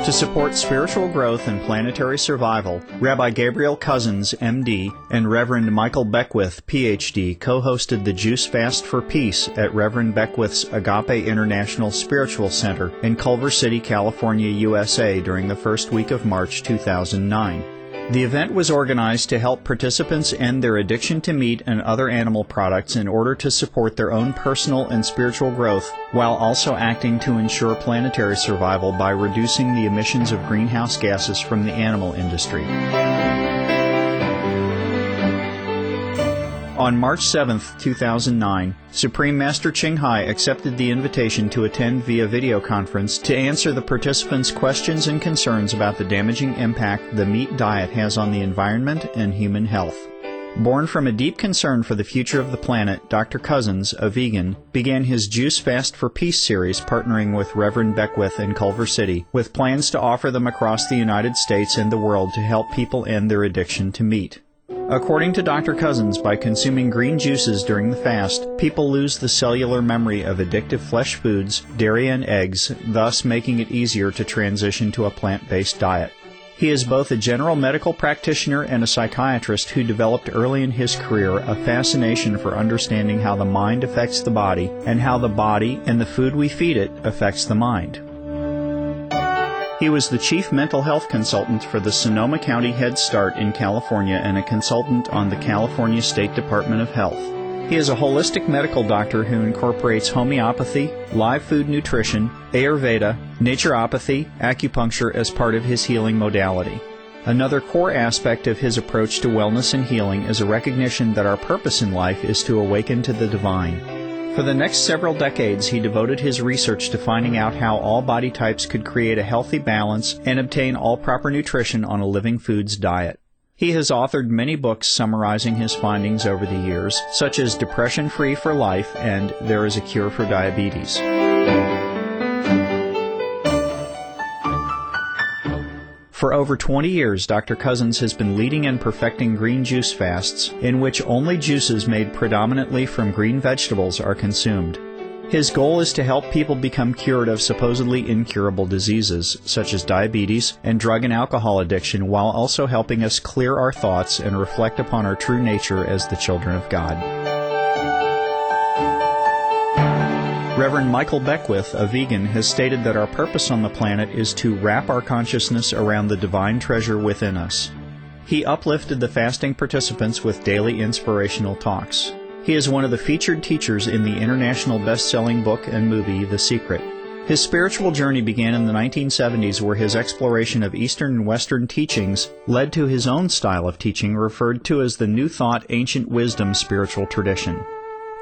To support spiritual growth and planetary survival, Rabbi Gabriel Cousens, M.D., and Reverend Michael Beckwith, Ph.D., co-hosted the Juice Fast for Peace at Reverend Beckwith's Agape International Spiritual Center in Culver City, California, USA during the first week of March 2009. The event was organized to help participants end their addiction to meat and other animal products in order to support their own personal and spiritual growth, while also acting to ensure planetary survival by reducing the emissions of greenhouse gases from the animal industry. On March 7, 2009, Supreme Master Ching Hai accepted the invitation to attend via video conference to answer the participants' questions and concerns about the damaging impact the meat diet has on the environment and human health. Born from a deep concern for the future of the planet, Dr. Cousens, a vegan, began his Juice Fast for Peace series partnering with Reverend Beckwith in Culver City, with plans to offer them across the United States and the world to help people end their addiction to meat. According to Dr. Cousens, by consuming green juices during the fast, people lose the cellular memory of addictive flesh foods, dairy and eggs, thus making it easier to transition to a plant-based diet. He is both a general medical practitioner and a psychiatrist who developed early in his career a fascination for understanding how the mind affects the body and how the body and the food we feed it affects the mind. He was the chief mental health consultant for the Sonoma County Head Start in California and a consultant on the California State Department of Health. He is a holistic medical doctor who incorporates homeopathy, live food nutrition, Ayurveda, naturopathy, acupuncture as part of his healing modality. Another core aspect of his approach to wellness and healing is a recognition that our purpose in life is to awaken to the divine. For the next several decades, he devoted his research to finding out how all body types could create a healthy balance and obtain all proper nutrition on a living foods diet. He has authored many books summarizing his findings over the years, such as Depression Free for Life and There is a Cure for Diabetes. For over 20 years, Dr. Cousens has been leading and perfecting green juice fasts, in which only juices made predominantly from green vegetables are consumed. His goal is to help people become cured of supposedly incurable diseases, such as diabetes and drug and alcohol addiction, while also helping us clear our thoughts and reflect upon our true nature as the children of God. Reverend Michael Beckwith, a vegan, has stated that our purpose on the planet is to wrap our consciousness around the divine treasure within us. He uplifted the fasting participants with daily inspirational talks. He is one of the featured teachers in the international best-selling book and movie, The Secret. His spiritual journey began in the 1970s, where his exploration of Eastern and Western teachings led to his own style of teaching referred to as the New Thought Ancient Wisdom spiritual tradition.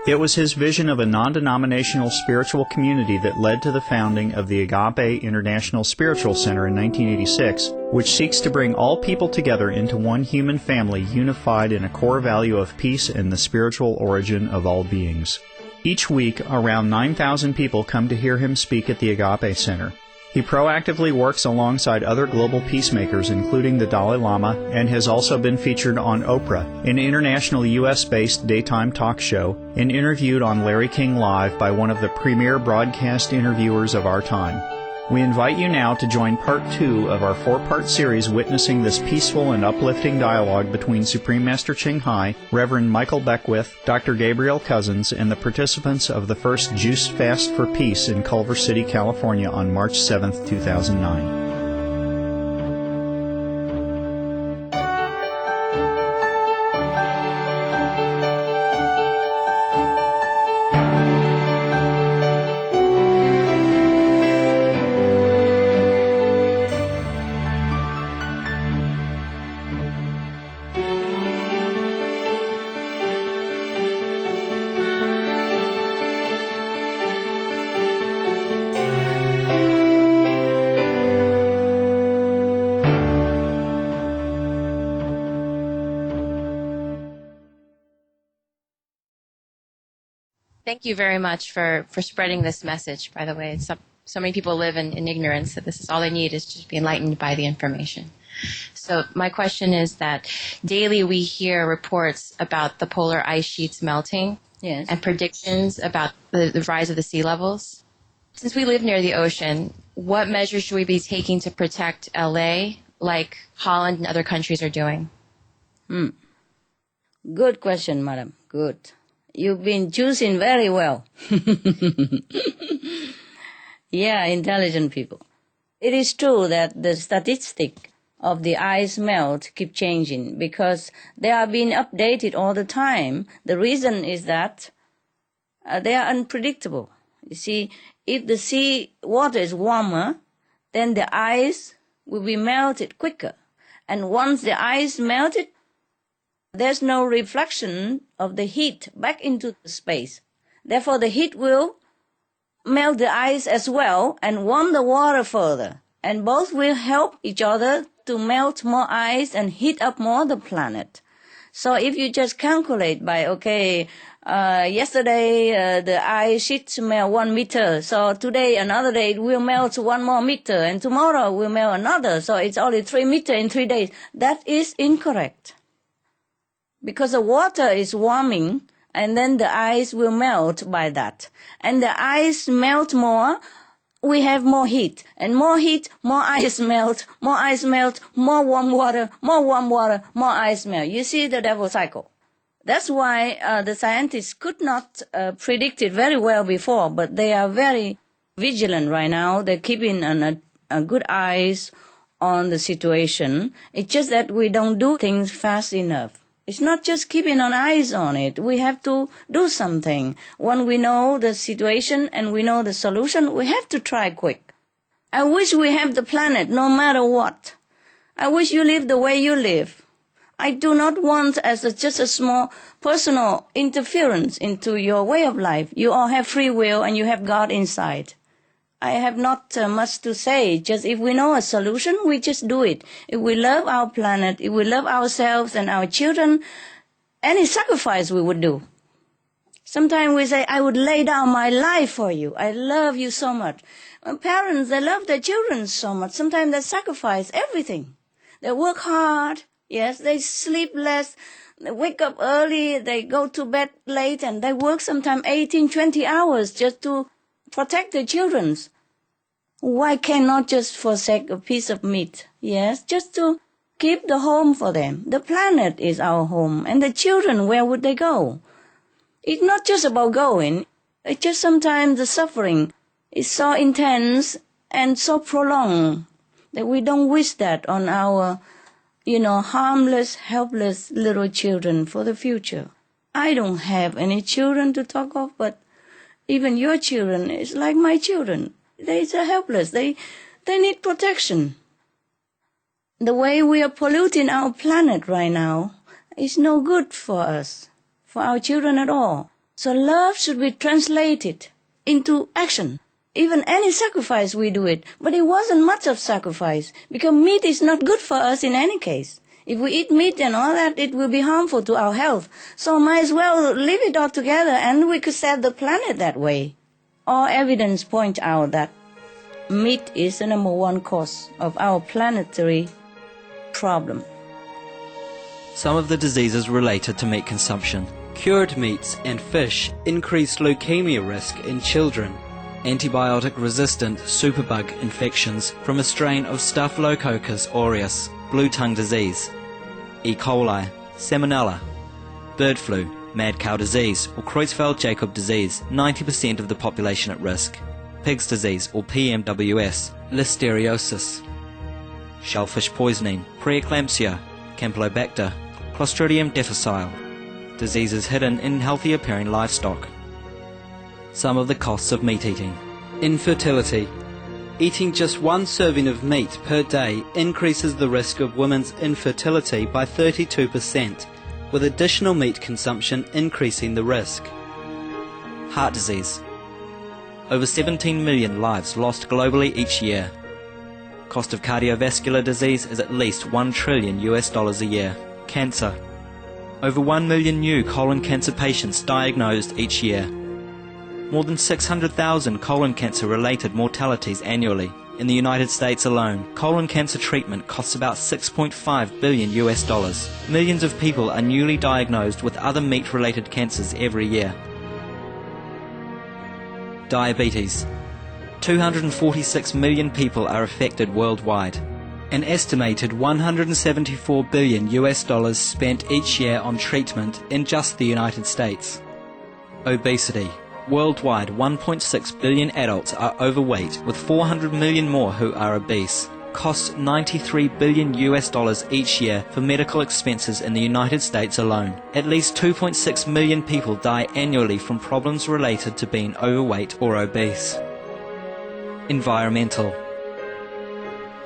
It was his vision of a non-denominational spiritual community that led to the founding of the Agape International Spiritual Center in 1986, which seeks to bring all people together into one human family unified in a core value of peace and the spiritual origin of all beings. Each week, around 9,000 people come to hear him speak at the Agape Center. He proactively works alongside other global peacemakers, including the Dalai Lama, and has also been featured on Oprah, an international U.S.-based daytime talk show, and interviewed on Larry King Live by one of the premier broadcast interviewers of our time. We invite you now to join Part 2 of our 4-part series witnessing this peaceful and uplifting dialogue between Supreme Master Ching Hai, Reverend Michael Beckwith, Dr. Gabriel Cousens, and the participants of the first Juice Fast for Peace in Culver City, California on March 7, 2009. Thank you very much for spreading this message, by the way. So many people live in ignorance that this is all they need is just be enlightened by the information. So my question is that daily we hear reports about the polar ice sheets melting, Yes. and predictions about the rise of the sea levels. Since we live near the ocean, what measures should we be taking to protect LA like Holland and other countries are doing? Good question, madam. Good. You've been choosing very well. Yeah, intelligent people. It is true that the statistic of the ice melt keep changing because they are being updated all the time. The reason is that they are unpredictable. You see, if the sea water is warmer, then the ice will be melted quicker. And once the ice melted, there's no reflection of the heat back into the space. Therefore, the heat will melt the ice as well and warm the water further. And both will help each other to melt more ice and heat up more the planet. So if you just calculate by, yesterday the ice sheets melt 1 meter, so today another day it will melt 1 more meter, and tomorrow will melt another, so it's only 3 meters in 3 days. That is incorrect. Because the water is warming, and then the ice will melt by that. And the ice melt more, we have more heat. And more heat, more ice melt, more warm water, more ice melt. You see the double cycle. That's why the scientists could not predict it very well before, but they are very vigilant right now. They're keeping a good eyes on the situation. It's just that we don't do things fast enough. It's not just keeping an eyes on it. We have to do something. When we know the situation and we know the solution, we have to try quick. I wish we have the planet no matter what. I wish you live the way you live. I do not want just a small personal interference into your way of life. You all have free will and you have God inside. I have not much to say. Just if we know a solution, we just do it. If we love our planet, if we love ourselves and our children, any sacrifice we would do. Sometimes we say, I would lay down my life for you. I love you so much. When parents, they love their children so much. Sometimes they sacrifice everything. They work hard. Yes, they sleep less. They wake up early. They go to bed late and they work sometimes 18, 20 hours just to protect the children. Why cannot just forsake a piece of meat? Yes, just to keep the home for them. The planet is our home. And the children, where would they go? It's not just about going. It's just sometimes the suffering is so intense and so prolonged that we don't wish that on our, harmless, helpless little children for the future. I don't have any children to talk of, but even your children is like my children. They are helpless. They need protection. The way we are polluting our planet right now is no good for us, for our children at all. So love should be translated into action. Even any sacrifice we do it. But it wasn't much of sacrifice because meat is not good for us in any case. If we eat meat and all that, it will be harmful to our health. So might as well leave it all together and we could save the planet that way. All evidence points out that meat is the number one cause of our planetary problem. Some of the diseases related to meat consumption. Cured meats and fish increase leukemia risk in children. Antibiotic-resistant superbug infections from a strain of Staphylococcus aureus, blue tongue disease, E. coli, salmonella, bird flu, mad cow disease or Creutzfeldt-Jakob disease, 90% of the population at risk, pig's disease or PMWS, listeriosis, shellfish poisoning, preeclampsia, Campylobacter, Clostridium difficile, diseases hidden in healthy appearing livestock. Some of the costs of meat eating. Infertility. Eating just 1 serving of meat per day increases the risk of women's infertility by 32%, with additional meat consumption increasing the risk. Heart disease. Over 17 million lives lost globally each year. Cost of cardiovascular disease is at least $1 trillion a year. Cancer. Over 1 million new colon cancer patients diagnosed each year. More than 600,000 colon cancer-related mortalities annually. In the United States alone, colon cancer treatment costs about $6.5 billion. Millions of people are newly diagnosed with other meat-related cancers every year. Diabetes. 246 million people are affected worldwide. An estimated $174 billion spent each year on treatment in just the United States. Obesity. Worldwide, 1.6 billion adults are overweight, with 400 million more who are obese. Costs $93 billion each year for medical expenses in the United States alone. At least 2.6 million people die annually from problems related to being overweight or obese. Environmental.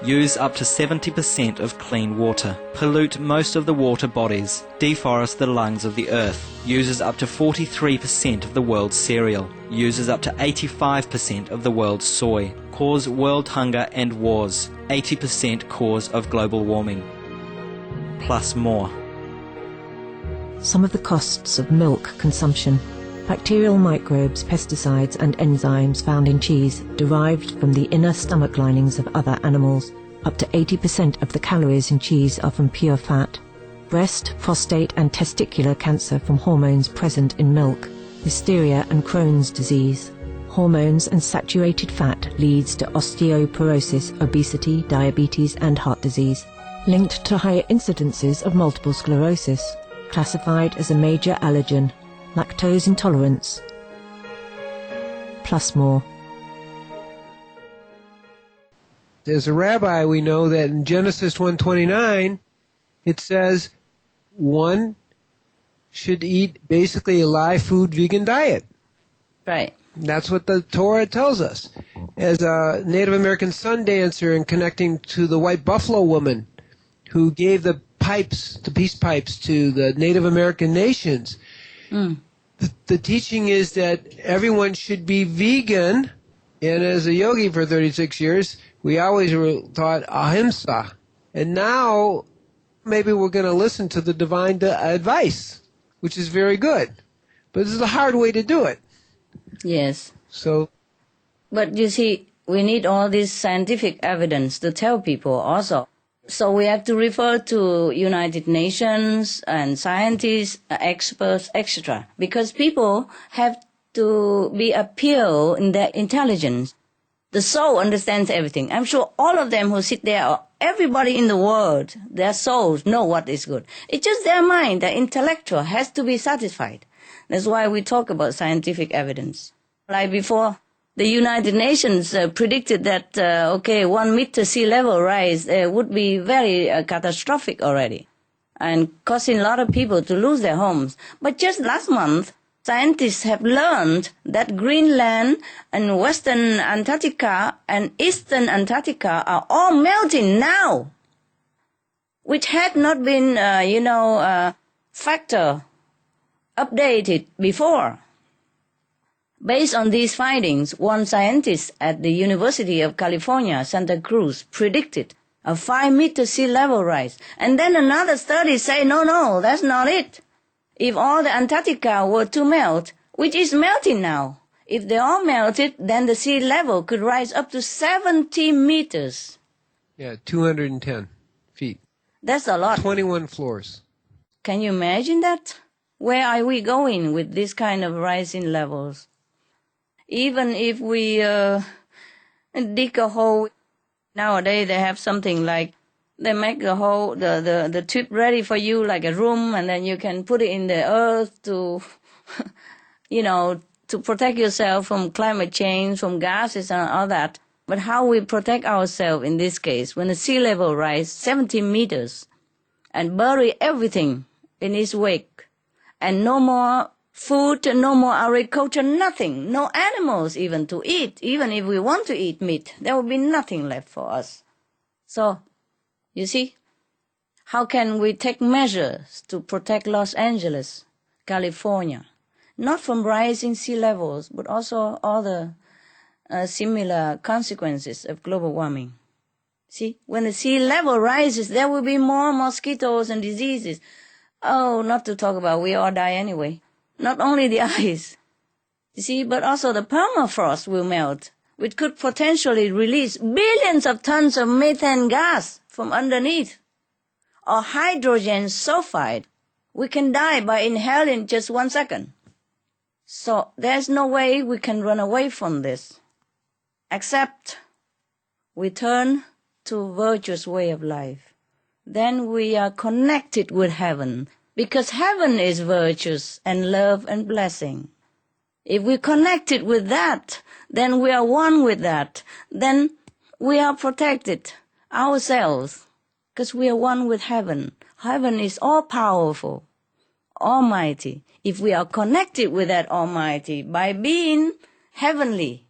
Use up to 70% of clean water, pollute most of the water bodies, deforest the lungs of the earth, uses up to 43% of the world's cereal, uses up to 85% of the world's soy, cause world hunger and wars, 80% cause of global warming. Plus more. Some of the costs of milk consumption. Bacterial microbes, pesticides and enzymes found in cheese derived from the inner stomach linings of other animals. Up to 80% of the calories in cheese are from pure fat. Breast, prostate and testicular cancer from hormones present in milk. Hysteria and Crohn's disease. Hormones and saturated fat leads to osteoporosis, obesity, diabetes and heart disease. Linked to higher incidences of multiple sclerosis. Classified as a major allergen. Lactose intolerance. Plus more. As a rabbi, we know that in Genesis 1:29, it says one should eat basically a live food vegan diet. Right. That's what the Torah tells us. As a Native American sun dancer and connecting to the white buffalo woman who gave the peace pipes to the Native American nations, the teaching is that everyone should be vegan. And as a yogi for 36 years, we always were taught ahimsa. And now maybe we're going to listen to the divine advice, which is very good. But this is a hard way to do it. Yes. So, but you see, we need all this scientific evidence to tell people also. So we have to refer to United Nations and scientists, experts, etc. Because people have to be appeal in their intelligence. The soul understands everything. I'm sure all of them who sit there, or everybody in the world, their souls know what is good. It's just their mind, their intellectual has to be satisfied. That's why we talk about scientific evidence. Like before, the United Nations predicted that, 1 meter sea level rise would be very catastrophic already and causing a lot of people to lose their homes. But just last month, scientists have learned that Greenland and Western Antarctica and Eastern Antarctica are all melting now, which had not been, factor updated before. Based on these findings, one scientist at the University of California, Santa Cruz, predicted a 5 meter sea level rise. And then another study say, no, that's not it. If all the Antarctica were to melt, which is melting now, if they all melted, then the sea level could rise up to 70 meters. yeah, 210 feet. That's a lot. 21 floors. Can you imagine that? Where are we going with this kind of rising levels? Even if we dig a hole, nowadays they have something like, they make the hole, the tube ready for you like a room, and then you can put it in the earth to, to protect yourself from climate change, from gases and all that. But how we protect ourselves in this case, when the sea level rise 70 meters and bury everything in its wake, and no more food, no more agriculture, nothing, no animals even to eat. Even if we want to eat meat, there will be nothing left for us. So, you see, how can we take measures to protect Los Angeles, California, not from rising sea levels, but also other similar consequences of global warming? See, when the sea level rises, there will be more mosquitoes and diseases. Oh, not to talk about, we all die anyway. Not only the ice, you see, but also the permafrost will melt, which could potentially release billions of tons of methane gas from underneath, or hydrogen sulfide. We can die by inhaling just 1 second. So there's no way we can run away from this. accept, we turn to virtuous way of life, then we are connected with heaven, because heaven is virtuous and love and blessing. If we connected with that, then we are one with that. Then we are protected ourselves, because we are one with heaven. Heaven is all-powerful, almighty. If we are connected with that almighty by being heavenly,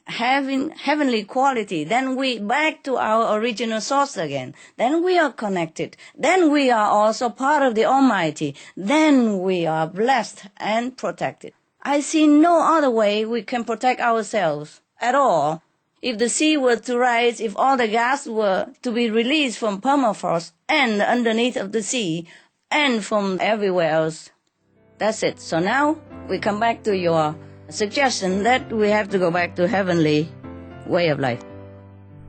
having heavenly quality, then we back to our original source again. Then we are connected. Then we are also part of the almighty. Then we are blessed and protected. I see no other way we can protect ourselves at all. If the sea were to rise, if all the gas were to be released from permafrost and underneath of the sea and from everywhere else. That's it. So now we come back to your suggestion that we have to go back to heavenly way of life.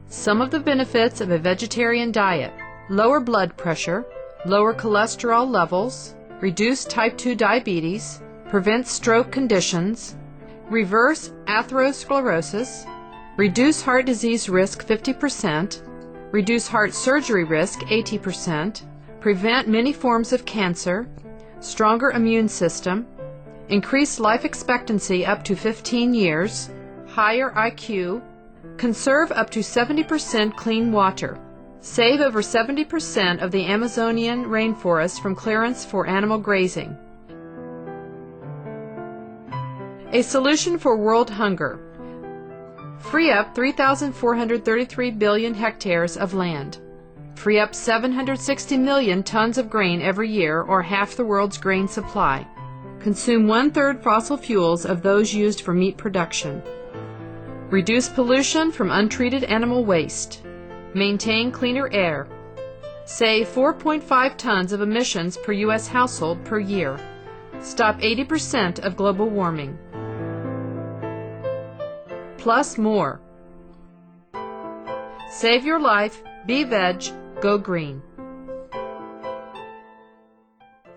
Some of the benefits of a vegetarian diet: lower blood pressure, lower cholesterol levels, reduce type 2 diabetes, prevent stroke conditions, reverse atherosclerosis, reduce heart disease risk 50%, reduce heart surgery risk 80%, prevent many forms of cancer, stronger immune system, increase life expectancy up to 15 years, higher IQ, conserve up to 70% clean water, save over 70% of the Amazonian rainforest from clearance for animal grazing. A solution for world hunger: free up 3,433 billion hectares of land. Free up 760 million tons of grain every year, or half the world's grain supply. Consume 1/3 fossil fuels of those used for meat production. Reduce pollution from untreated animal waste. Maintain cleaner air. Save 4.5 tons of emissions per U.S. household per year. Stop 80% of global warming. Plus more. Save your life, be veg, go green.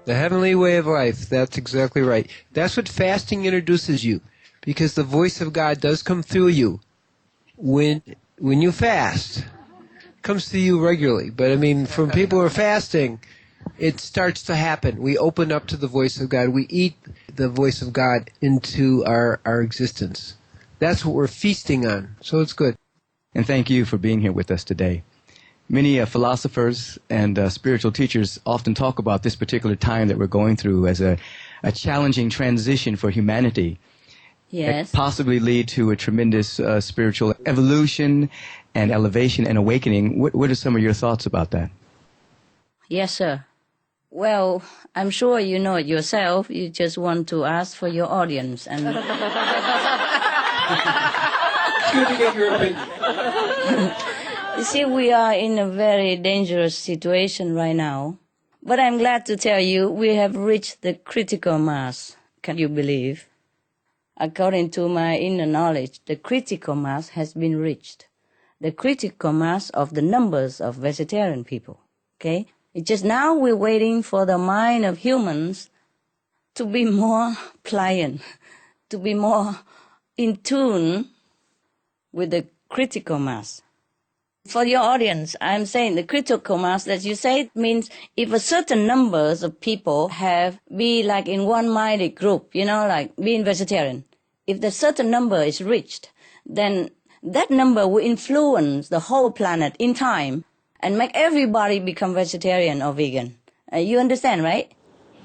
The heavenly way of life, that's exactly right. That's what fasting introduces you, because the voice of God does come through you when you fast. It comes to you regularly. But I mean, from people who are fasting, it starts to happen. We open up to the voice of God. We eat the voice of God into our existence. That's what we're feasting on. So it's good. And thank you for being here with us today. Many philosophers and spiritual teachers often talk about this particular time that we're going through as a challenging transition for humanity. Yes. That possibly lead to a tremendous spiritual evolution and elevation and awakening. What are some of your thoughts about that? Yes, sir. Well, I'm sure you know it yourself. You just want to ask for your audience. And It's good to get your opinion. you see, we are in a very dangerous situation right now. But I'm glad to tell you we have reached the critical mass. Can you believe? According to my inner knowledge, the critical mass has been reached. The critical mass of the numbers of vegetarian people. Okay? It's just now we're waiting for the mind of humans to be more pliant, to be more in tune with the critical mass. For your audience, I'm saying the critical mass that you say means if a certain numbers of people be like in one-minded group, like being vegetarian. If the certain number is reached, then that number will influence the whole planet in time and make everybody become vegetarian or vegan. You understand, right?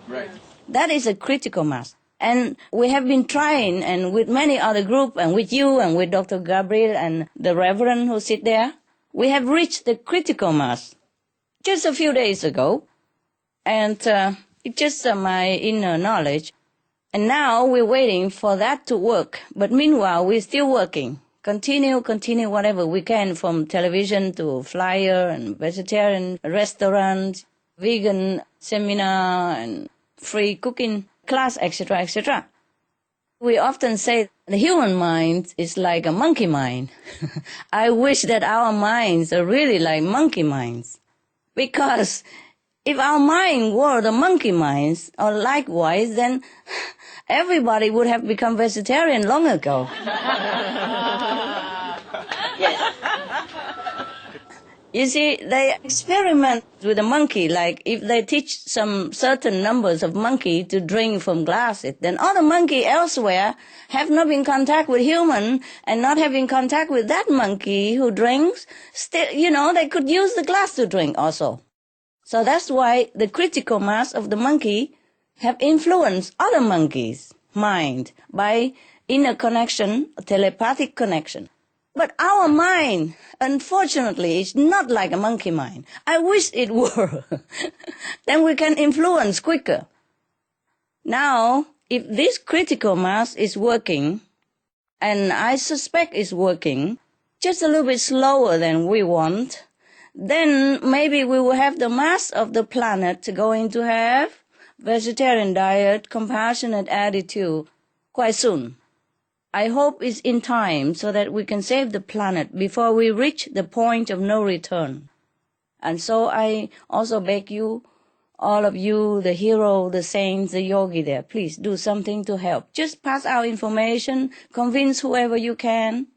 Right. That is a critical mass. And we have been trying, and with many other groups, and with you, and with Dr. Gabriel, and the Reverend who sit there, we have reached the critical mass just a few days ago. And it's just my inner knowledge. And now we're waiting for that to work. But meanwhile, we're still working. Continue whatever we can, from television to flyer and vegetarian restaurants, vegan seminar, and free cooking class, etc., etc. We often say the human mind is like a monkey mind. I wish that our minds are really like monkey minds. Because if our mind were the monkey minds, or likewise, then everybody would have become vegetarian long ago. Yes. You see, they experiment with a monkey, like if they teach some certain numbers of monkey to drink from glasses, then other monkey elsewhere have not been in contact with human and not having contact with that monkey who drinks, still, they could use the glass to drink also. So that's why the critical mass of the monkey have influenced other monkeys' mind by inner connection, telepathic connection. But our mind, unfortunately, is not like a monkey mind. I wish it were. Then we can influence quicker. Now, if this critical mass is working, and I suspect it's working, just a little bit slower than we want, then maybe we will have the mass of the planet going to have vegetarian diet, compassionate attitude quite soon. I hope it's in time so that we can save the planet before we reach the point of no return. And so I also beg you, all of you, the hero, the saints, the yogi there, please do something to help. Just pass out information, convince whoever you can.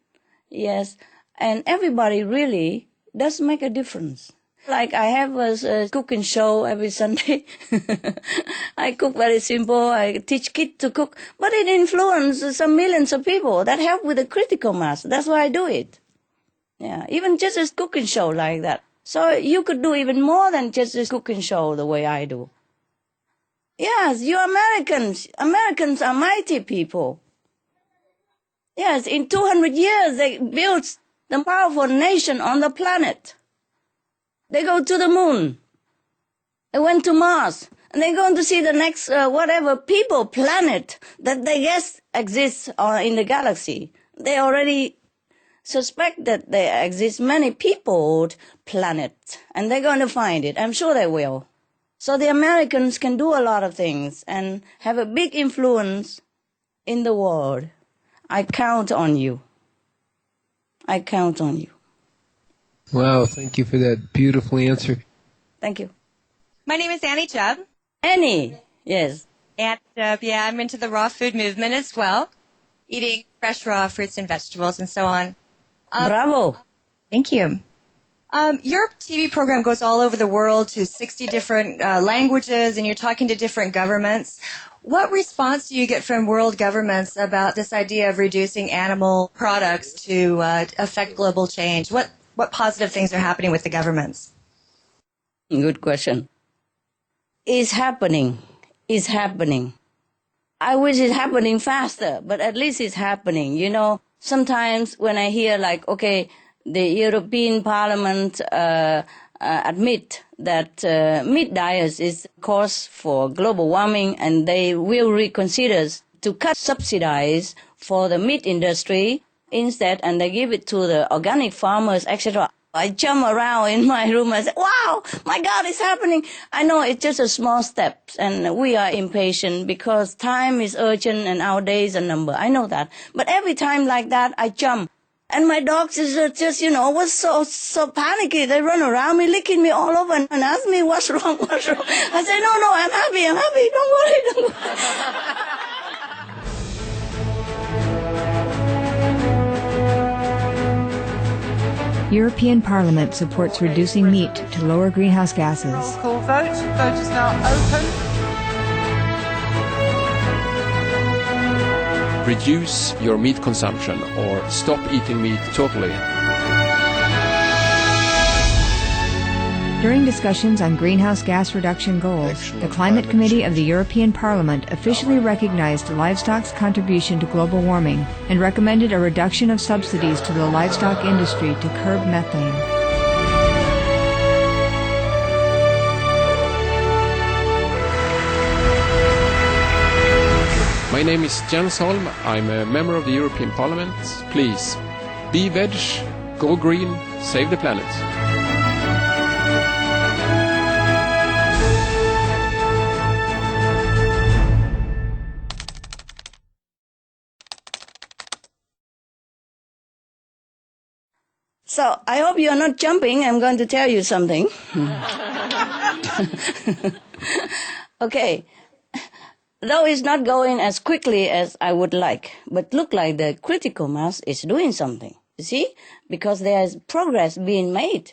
Yes, and everybody really does make a difference. Like I have a cooking show every Sunday. I cook very simple. I teach kids to cook. But it influences some millions of people that help with the critical mass. That's why I do it. Yeah, even just a cooking show like that. So you could do even more than just a cooking show the way I do. Yes, you Americans. Americans are mighty people. Yes, in 200 years they built the powerful nation on the planet. They go to the moon. They went to Mars. And they're going to see the next, planet that they guess exists in the galaxy. They already suspect that there exist many peopled planets. And they're going to find it. I'm sure they will. So the Americans can do a lot of things and have a big influence in the world. I count on you. I count on you. Wow, thank you for that beautiful answer. Thank you. My name is Annie Chubb. Annie, yes. And I'm into the raw food movement as well, eating fresh raw fruits and vegetables and so on. Bravo. Thank you. Your TV program goes all over the world to 60 different languages, and you're talking to different governments. What response do you get from world governments about this idea of reducing animal products to affect global change? What positive things are happening with the governments? Good question. It's happening. It's happening. I wish it's happening faster, but at least it's happening. Sometimes when I hear the European Parliament admit that meat diet is cause for global warming and they will reconsider to cut subsidies for the meat industry instead, and they give it to the organic farmers, etc. I jump around in my room and say, wow, my God, it's happening. I know it's just a small step, and we are impatient because time is urgent and our days are numbered. I know that. But every time like that, I jump. And my dogs is just, was so panicky. They run around me, licking me all over and ask me, what's wrong? I say, no, I'm happy. Don't worry. European Parliament supports reducing meat to lower greenhouse gases. Roll call vote. Vote is now open. Reduce your meat consumption or stop eating meat totally. During discussions on greenhouse gas reduction goals, the Climate Committee of the European Parliament officially recognized livestock's contribution to global warming and recommended a reduction of subsidies to the livestock industry to curb methane. My name is Jens Holm. I'm a member of the European Parliament. Please, be veg, go green, save the planet. So I hope you're not jumping. I'm going to tell you something. Okay. Though it's not going as quickly as I would like, but look like the critical mass is doing something. You see? Because there is progress being made.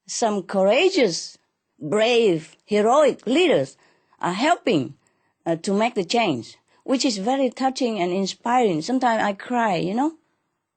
Some courageous, brave, heroic leaders are helping to make the change, which is very touching and inspiring. Sometimes I cry,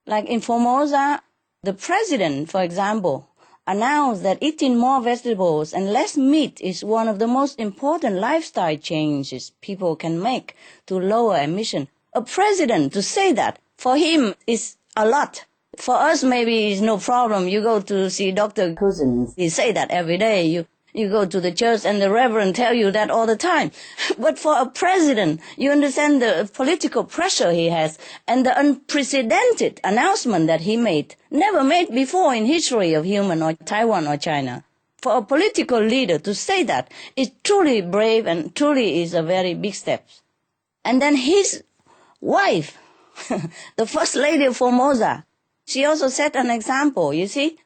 Like in Formosa, the president, for example, announced that eating more vegetables and less meat is one of the most important lifestyle changes people can make to lower emission. A president to say that, for him, is a lot. For us, maybe it's no problem. You go to see Dr. Cousins. He say that every day. You go to the church and the reverend tell you that all the time. But for a president, you understand the political pressure he has and the unprecedented announcement that he made, never made before in history of human or Taiwan or China. For a political leader to say that is truly brave and truly is a very big step. And then his wife, the first lady of Formosa, she also set an example, you see,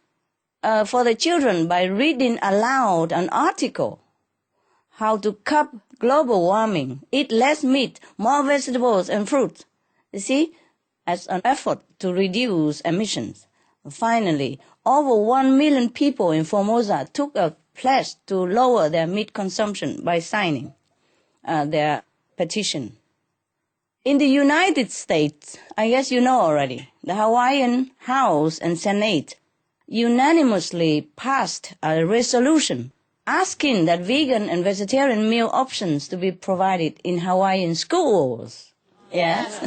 for the children by reading aloud an article, how to curb global warming, eat less meat, more vegetables and fruits, you see, as an effort to reduce emissions. Finally, over 1 million people in Formosa took a pledge to lower their meat consumption by signing their petition. In the United States, I guess you know already, the Hawaiian House and Senate unanimously passed a resolution asking that vegan and vegetarian meal options to be provided in Hawaiian schools. Yes.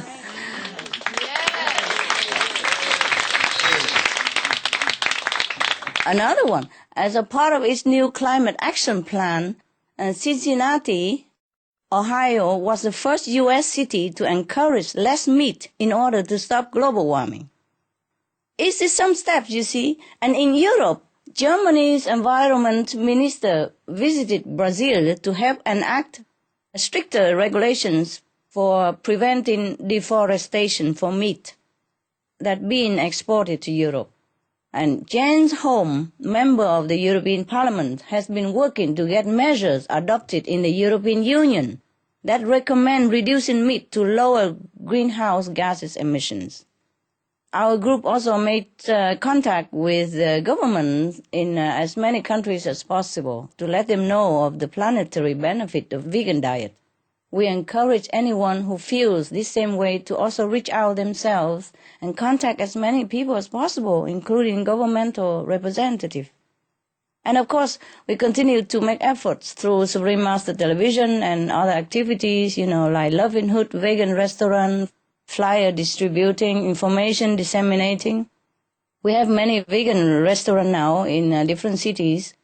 Another one, as a part of its new climate action plan, Cincinnati, Ohio was the first U.S. city to encourage less meat in order to stop global warming. It's some steps, you see. And in Europe, Germany's environment minister visited Brazil to help enact stricter regulations for preventing deforestation for meat that being exported to Europe. And Jens Holm, member of the European Parliament, has been working to get measures adopted in the European Union that recommend reducing meat to lower greenhouse gases emissions. Our group also made contact with governments in as many countries as possible to let them know of the planetary benefit of vegan diet. We encourage anyone who feels this same way to also reach out themselves and contact as many people as possible, including governmental representatives. And of course, we continue to make efforts through Supreme Master Television and other activities, like Loving Hood Vegan Restaurant, flyer distributing, information disseminating. We have many vegan restaurants now in different cities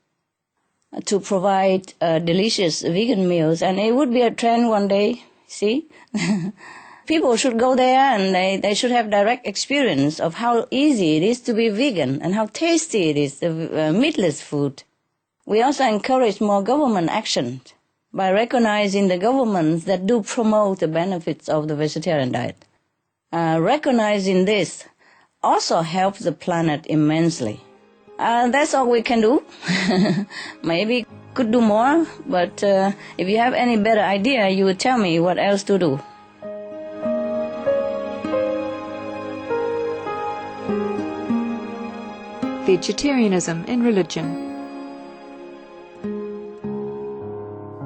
to provide delicious vegan meals, and it would be a trend one day, see? People should go there and they should have direct experience of how easy it is to be vegan and how tasty it is, the meatless food. We also encourage more government action by recognizing the governments that do promote the benefits of the vegetarian diet. Recognizing this also helps the planet immensely. That's all we can do. Maybe could do more, but if you have any better idea, you would tell me what else to do. Vegetarianism in religion.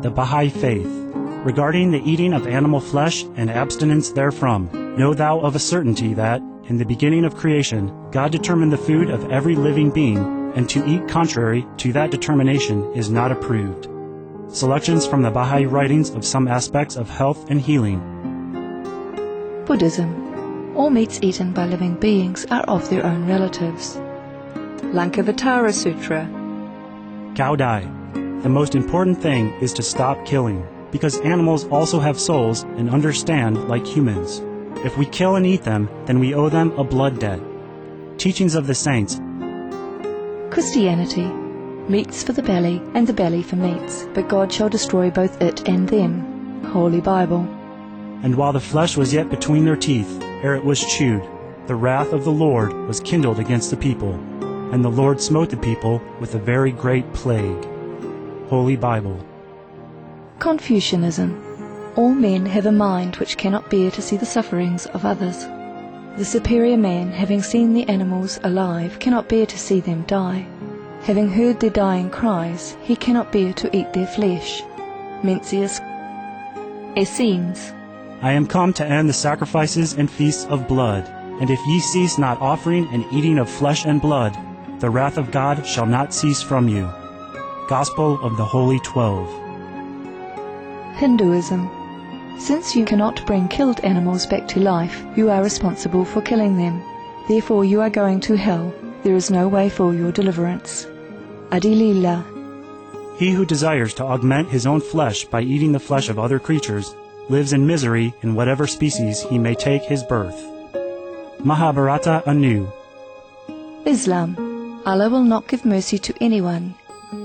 The Baha'i Faith. Regarding the eating of animal flesh and abstinence therefrom, know thou of a certainty that, in the beginning of creation, God determined the food of every living being, and to eat contrary to that determination is not approved. Selections from the Baha'i writings of some aspects of health and healing. Buddhism. All meats eaten by living beings are of their own relatives. Lankavatara Sutra. Cao Dai. The most important thing is to stop killing, because animals also have souls and understand like humans. If we kill and eat them, then we owe them a blood debt. Teachings of the Saints. Christianity. Meats for the belly, and the belly for meats, but God shall destroy both it and them. Holy Bible. And while the flesh was yet between their teeth, ere it was chewed, the wrath of the Lord was kindled against the people, and the Lord smote the people with a very great plague. Holy Bible. Confucianism. All men have a mind which cannot bear to see the sufferings of others. The superior man, having seen the animals alive, cannot bear to see them die. Having heard their dying cries, he cannot bear to eat their flesh. Mencius. Essenes. I am come to end the sacrifices and feasts of blood, and if ye cease not offering and eating of flesh and blood, the wrath of God shall not cease from you. Gospel of the Holy 12. Hinduism. Since you cannot bring killed animals back to life, you are responsible for killing them. Therefore you are going to hell. There is no way for your deliverance. Adilila. He who desires to augment his own flesh by eating the flesh of other creatures lives in misery in whatever species he may take his birth. Mahabharata anew. Islam. Allah will not give mercy to anyone,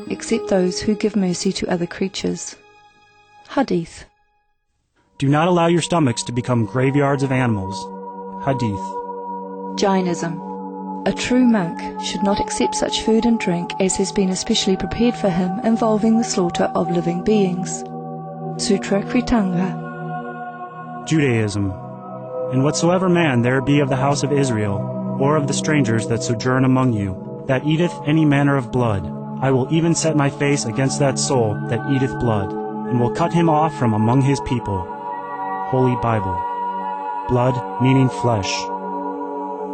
except those who give mercy to other creatures. Hadith. Do not allow your stomachs to become graveyards of animals. Hadith. Jainism. A true monk should not accept such food and drink as has been especially prepared for him involving the slaughter of living beings. Sutra Kritanga. Judaism. And whatsoever man there be of the house of Israel, or of the strangers that sojourn among you, that eateth any manner of blood, I will even set my face against that soul that eateth blood, and will cut him off from among his people. Holy Bible. Blood meaning flesh.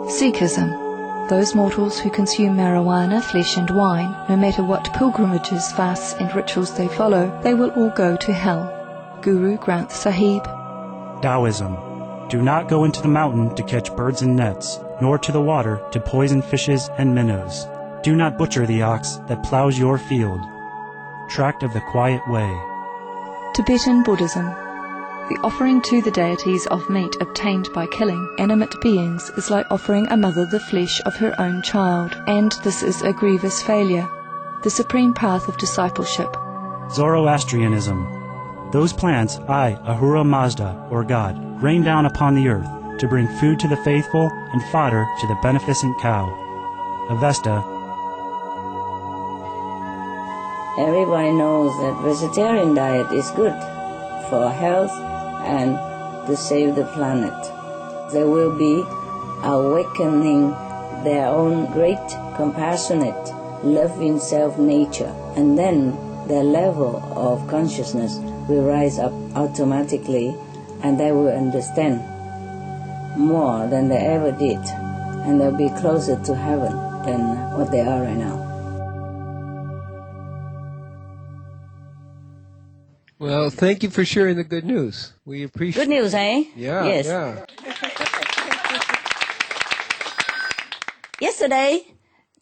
Sikhism. Those mortals who consume marijuana, flesh and wine, no matter what pilgrimages, fasts and rituals they follow, they will all go to hell. Guru Granth Sahib. Taoism. Do not go into the mountain to catch birds and nets, nor to the water to poison fishes and minnows. Do not butcher the ox that plows your field. Tract of the Quiet Way. Tibetan Buddhism. The offering to the deities of meat obtained by killing animate beings is like offering a mother the flesh of her own child, and this is a grievous failure. The supreme path of discipleship. Zoroastrianism. Those plants I, Ahura Mazda, or God, rain down upon the earth to bring food to the faithful and fodder to the beneficent cow. Avesta. Everybody knows that vegetarian diet is good for health and to save the planet. They will be awakening their own great, compassionate, loving self-nature, and then their level of consciousness will rise up automatically, and they will understand more than they ever did, and they'll be closer to heaven than what they are right now. Well, thank you for sharing the good news. We appreciate it. Good news, eh? Yeah, yes. yeah. Yesterday,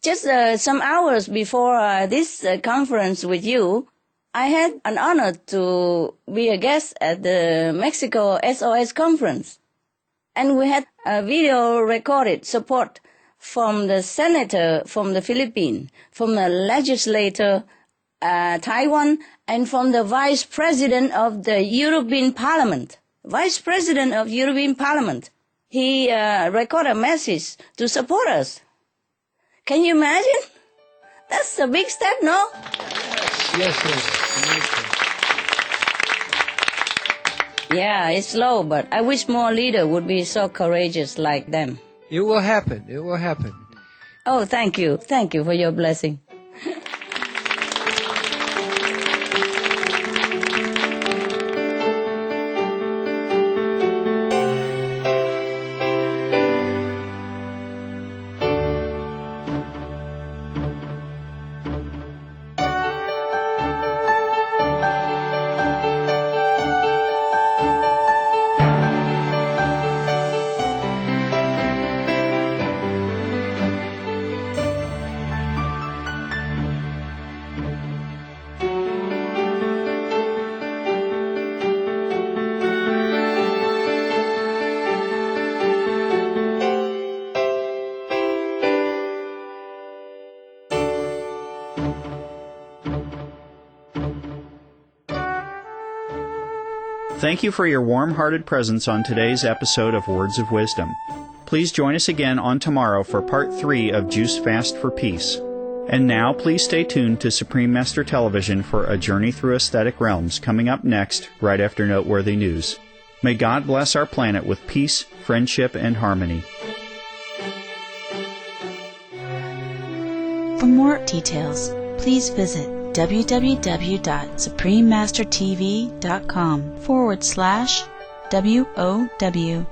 just some hours before this conference with you, I had an honor to be a guest at the Mexico SOS conference. And we had a video recorded support from the senator from the Philippines, from the legislator Taiwan, and from the vice president of the European Parliament. Vice president of European Parliament. He recorded a message to support us. Can you imagine? That's a big step, no? Yes. Yeah, it's slow, but I wish more leaders would be so courageous like them. It will happen. It will happen. Oh, thank you. Thank you for your blessing. Thank you for your warm-hearted presence on today's episode of Words of Wisdom. Please join us again on tomorrow for Part 3 of Juice Fast for Peace. And now, please stay tuned to Supreme Master Television for A Journey Through Aesthetic Realms, coming up next, right after Noteworthy News. May God bless our planet with peace, friendship, and harmony. For more details, please visit www.suprememastertv.com/WOW950.